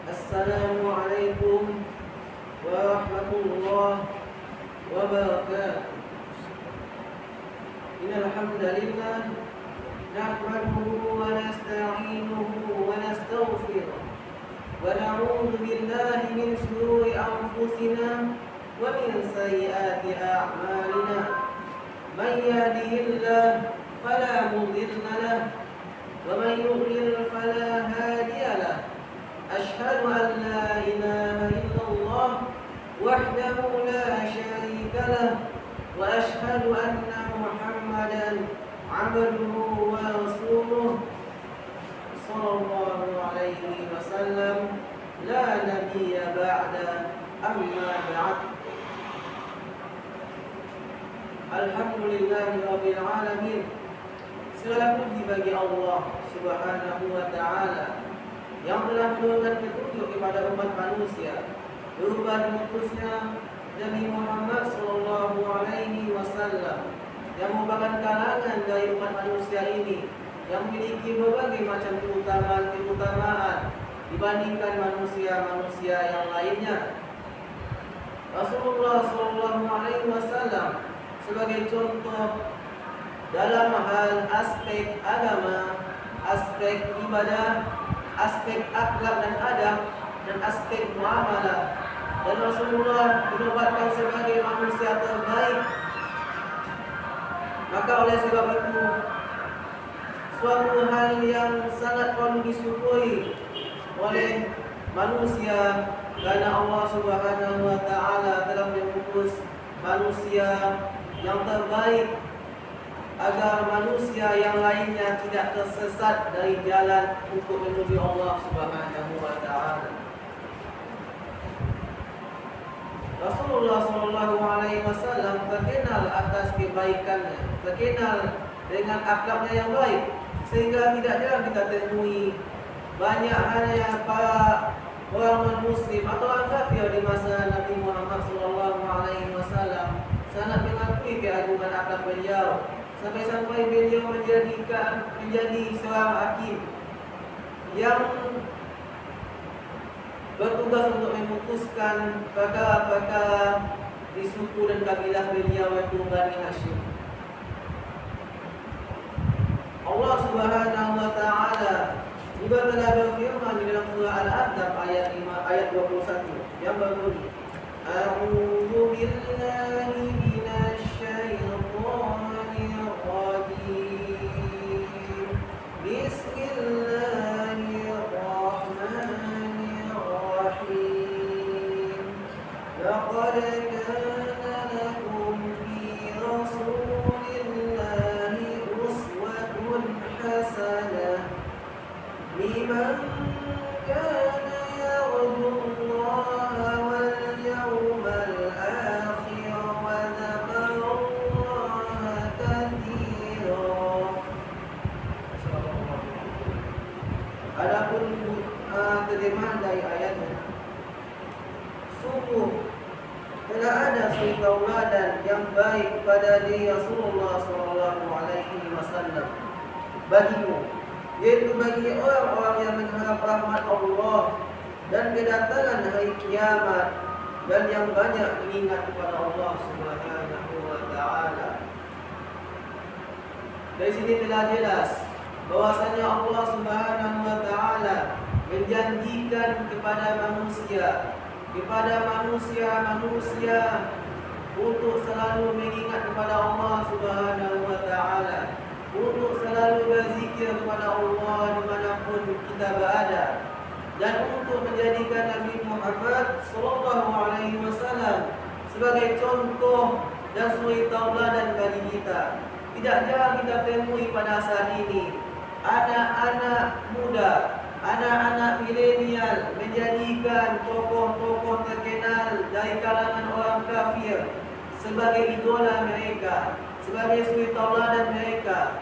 Assalamualaikum warahmatullahi wabarakatuh. Innal hamdalillah nahmaduhu wa nasta'inuhu wa nastaghfiruh wa na'udzu billahi min shururi anfusina wa min sayyiati a'malina. Man yahdihillahu fala mudilla lahu wa man yudlil fala hadiya lahu. Asyhadu an la ilaha illallah wahdahu la syarika lahu wa asyhadu anna Muhammadan abduhu wa rasuluh sallallahu alaihi wasallam la nabiyya ba'da amma ba'd. Alhamdulillahi rabbil alamin. Segala puji bagi Allah Subhanahu wa taala yang telah menurunkan petunjuk kepada umat manusia berupa diutusnya Nabi Muhammad sallallahu alaihi wasallam yang merupakan kalangan dari umat manusia ini yang memiliki berbagai macam keutamaan dibandingkan manusia-manusia yang lainnya. Rasulullah sallallahu alaihi wasallam sebagai contoh dalam hal aspek agama, aspek ibadah, aspek akhlak dan adab, dan aspek muamalah. Dan Rasulullah dinobatkan sebagai manusia terbaik. Maka oleh sebab itu, suatu hal yang sangat perlu disyukuri oleh manusia, karena Allah Subhanahu wa taala telah mengutus manusia yang terbaik agar manusia yang lainnya tidak tersesat dari jalan untuk menuju Allah Subhanahu wa taala. Rasulullah sallallahu alaihi wasallam terkenal atas kebaikannya, terkenal dengan akhlaknya yang baik, sehingga tidak jarang kita temui banyak hal para orang non-muslim atau orang kafir di masa Nabi Muhammad sallallahu alaihi wasallam sangat mengakui keagungan akhlak beliau, sampai-sampai beliau menjadi seorang hakim yang bertugas untuk memutuskan perkara-perkara di suku dan kabilah beliau yaitu Bani Hashim. Allah Subhanahu wa taala juga telah berfirman di dalam surah Al-Ahzab ayat 5 ayat 21 yang berbunyi, A'udzu billahi minasy syaithanir rajim. Bismillahirrahmanirrahim. Laqad kana lakum fi rasulillahi uswatun hasanah liman kana yarjullaha wal yawmal akhir wa dzakarallaha katsira. Adapun terjemahan dari ayatnya, sungguh telah ada suri tauladan yang baik pada diri Rasulullah sallallahu alaihi wasallam bagimu, yaitu bagi orang-orang yang mengharap rahmat Allah dan kedatangan hari kiamat, dan yang banyak mengingat kepada Allah Subhanahu wa taala. Dari sini telah jelas bahwasanya Allah Subhanahu wa taala menjanjikan kepada manusia untuk selalu mengingat kepada Allah Subhanahu wa taala, untuk selalu berzikir kepada Allah dimanapun kita berada, dan untuk menjadikan Nabi Muhammad sallallahu alaihi wasallam sebagai contoh dan suri tauladan bagi kita. Tidak jarang kita temui pada saat ini anak-anak muda, anak-anak milenial menjadikan tokoh-tokoh terkenal dari kalangan orang kafir sebagai idola mereka, sebagai suri tauladan mereka.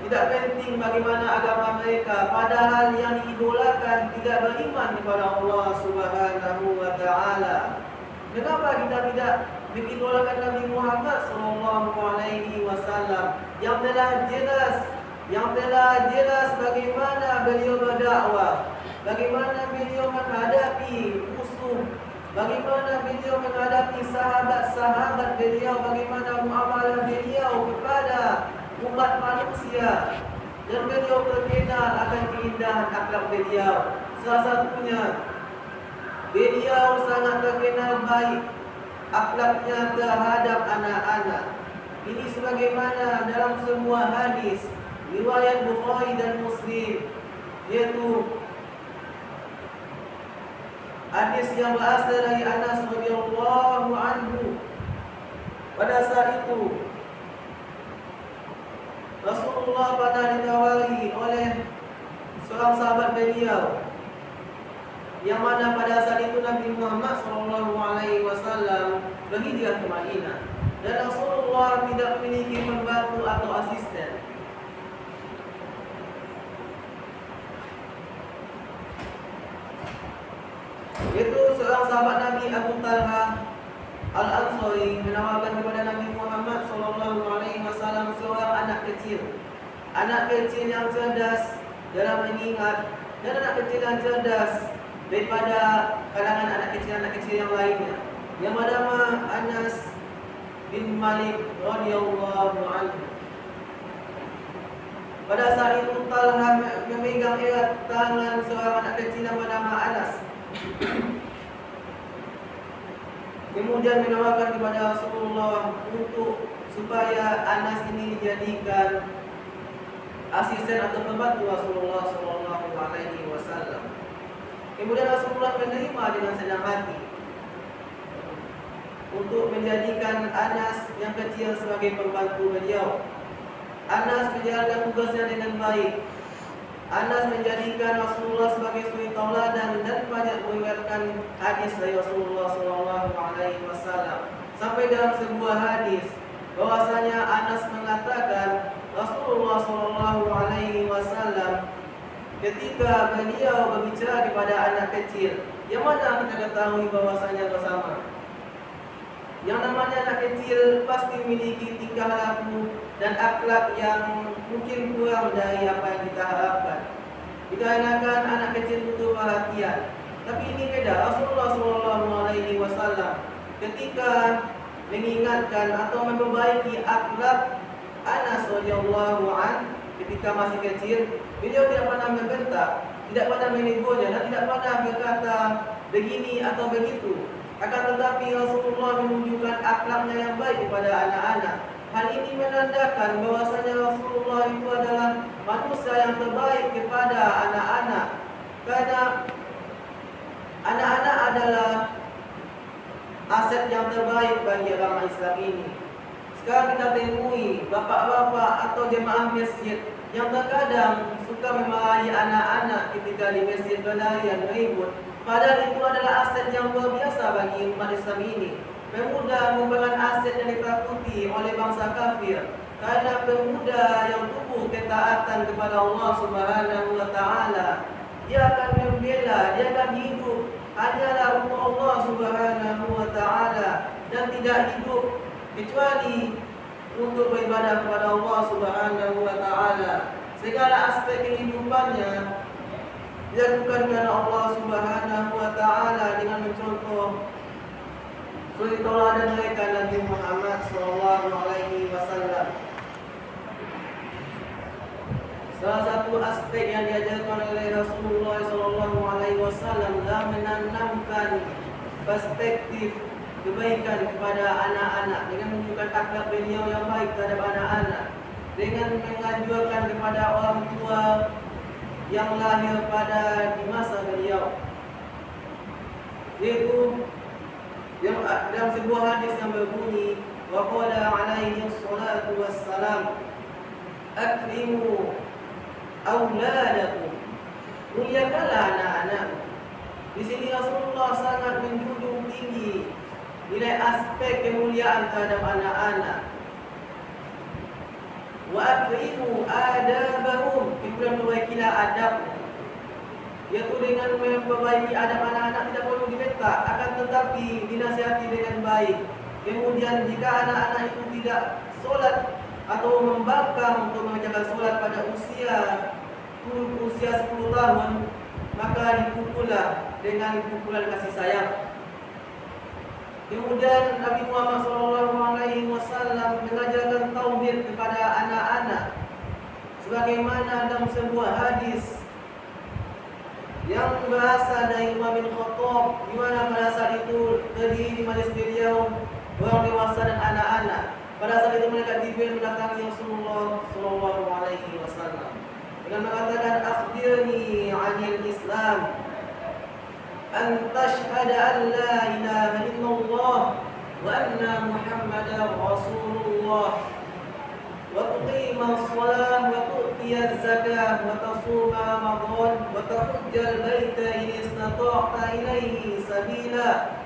Tidak penting bagaimana agama mereka, padahal yang diidolakan tidak beriman kepada Allah Subhanahu wa taala. Kenapa kita tidak mengidolakan Nabi Muhammad sallallahu alaihi wasallam yang telah jelas bagaimana beliau berdakwah, bagaimana beliau menghadapi musuh, bagaimana beliau menghadapi sahabat-sahabat beliau, bagaimana muamalah beliau kepada umat manusia. Dan beliau terkenal akan keindahan akhlak beliau. Salah satunya, beliau sangat terkenal baik akhlaknya terhadap anak-anak. Ini sebagaimana dalam semua hadis riwayat Bukhari dan Muslim, yaitu hadis yang berasal dari Anas radhiyallahu anhu. Pada saat itu Rasulullah pernah ditawari oleh seorang sahabat beliau, yang mana pada saat itu Nabi Muhammad SAW berhijrah ke Madinah, dan Rasulullah tidak memiliki pembantu atau asisten. Itu seorang sahabat Nabi, Abu Talha Al-Ansari, menawarkan kepada Nabi Muhammad SAW seorang anak kecil yang cerdas dalam mengingat, dan anak kecil yang cerdas daripada kalangan anak kecil yang lainnya, yang bernama Anas bin Malik radhiyallahu anhu. Pada saat itu Talha memegang erat tangan seorang anak kecil yang bernama Anas. Kemudian menawarkan kepada Rasulullah untuk supaya Anas ini dijadikan asisten atau pembantu Rasulullah SAW. Kemudian Rasulullah menerima dengan senang hati untuk menjadikan Anas yang kecil sebagai pembantu beliau. Anas menjalankan tugasnya dengan baik. Anas menjadikan Rasulullah sebagai suri tauladan dan banyak meriwayatkan hadis dari Rasulullah SAW. Sampai dalam sebuah hadis bahwasanya Anas mengatakan Rasulullah SAW ketika beliau berbicara kepada anak kecil, yang mana kita ketahui bahwasanya bersama, yang namanya anak kecil pasti memiliki tingkah laku dan akhlak yang mungkin kurang dari apa yang kita harapkan. Dikarenakan anak kecil butuh perhatian. Tapi ini beda. Rasulullah SAW ketika mengingatkan atau memperbaiki akhlak Anas radhiyallahu an ketika masih kecil, beliau tidak pernah membentak, tidak pernah menegurnya, dan tidak pernah berkata begini atau begitu. Akan tetapi Rasulullah menunjukkan akhlaknya yang baik kepada anak-anak. Hal ini menandakan bahwasanya Rasulullah itu adalah manusia yang terbaik kepada anak-anak, karena anak-anak adalah aset yang terbaik bagi agama Islam ini. Sekarang kita temui bapak-bapak atau jemaah masjid yang terkadang suka memarahi anak-anak ketika di masjid berlarian meribut. Padahal itu adalah aset yang luar biasa bagi umat Islam ini. Pemuda merupakan aset yang ditakuti oleh bangsa kafir, karena pemuda yang tumbuh ketaatan kepada Allah Subhanahu wa taala, dia akan membela, dia akan hidup hanyalah untuk Allah Subhanahu wa taala, dan tidak hidup kecuali untuk beribadah kepada Allah Subhanahu wa taala. Segala aspek kehidupannya dilakukan karena Allah Subhanahu wa taala dengan mencontoh suri tauladan mereka Nabi Muhammad SAW. Salah satu aspek yang diajarkan oleh Rasulullah SAW adalah menanamkan perspektif kebaikan kepada anak-anak dengan menunjukkan akhlak beliau yang baik terhadap anak-anak, dengan menganjurkan kepada orang tua yang lahir pada di masa beliau, yaitu yang dalam sebuah hadis yang berbunyi wa qala alaihi wassalatu wassalam akrimu auladakum, muliakanlah anak-anak. Di sini Rasulullah sangat menjunjung tinggi nilai aspek kemuliaan terhadap anak-anak. Wa akrimu adabahum, kemudian perbaikilah adabnya, yaitu dengan memperbaiki adab anak-anak tidak perlu dibentak, akan tetapi dinasihati dengan baik. Kemudian jika anak-anak itu tidak solat atau membangkang untuk mengerjakan solat pada usia 10 tahun, maka dipukullah dengan pukulan kasih sayang. Kemudian Nabi Muhammad SAW mengajarkan tauhid kepada anak-anak, sebagaimana dalam sebuah hadis yang berasal dari Umar bin Khattab, di mana pada saat itu terdiri di majlis beliau orang dewasa dan anak-anak. Pada saat itu mereka Jibril mendatangi Rasulullah SAW dengan mengatakan, akhbirni 'anil Islam, an tashhada an la ilaha illallah wa anna Muhammadar Rasulullah wa tuqima as-salah wa tu'tiya az-zakah wa tasuma Ramadan wa tahujjal baita in istata'ta ilaihi sabila.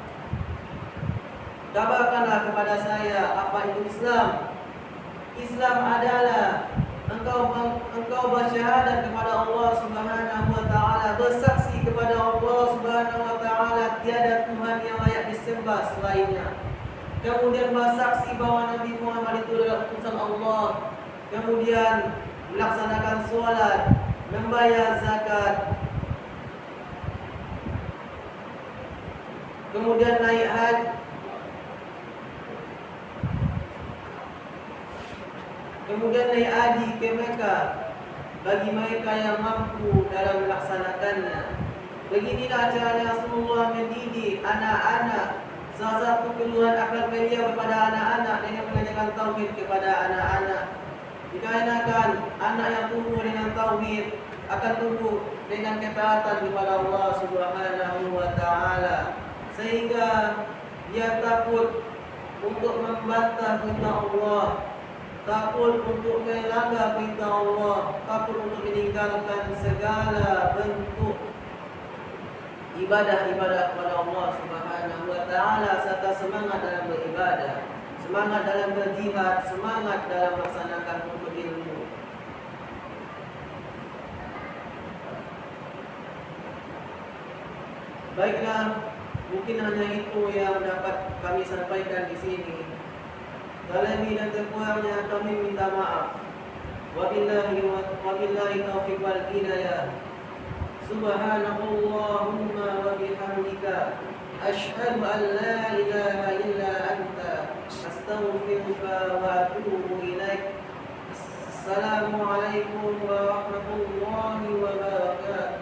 Kabarkanlah kepada saya apa itu Islam. Islam adalah engkau bersyahadat kepada Allah Subhanahu wa taala, bersaksi kepada Allah Subhanahu wa taala tiada Tuhan yang layak disembah selainnya. Kemudian bersaksi bahwa Nabi Muhammad itu adalah utusan Allah. Kemudian melaksanakan solat, membayar zakat. Kemudian naik haji. Kemudian naik haji ke Mekah bagi mereka yang mampu dalam melaksanakannya. Beginilah caranya Rasulullah mendidik anak-anak. Salah satu keluhan akhlak beliau kepada anak-anak dengan mengajarkan tauhid kepada anak-anak. Dikarenakan anak yang tumbuh dengan tauhid akan tumbuh dengan ketaatan kepada Allah Subhanahu wa taala, sehingga dia takut untuk membantah perintah Allah, takut untuk melanggar perintah Allah, takut untuk meninggalkan segala bentuk ibadah-ibadah kepada Allah Subhanahu wa taala, serta semangat dalam beribadah, semangat dalam berjihad, semangat dalam melaksanakan untuk ilmu. Baiklah, mungkin hanya itu yang dapat kami sampaikan di sini. Lebih dan kurangnya kami minta maaf. Wabillahi taufiq wal hidayah. Subhanakallahumma wa bihamdika asyhadu an la ilaha illa anta astaghfiruka wa atubu ilaik. Assalamualaikum warahmatullahi wabarakatuh.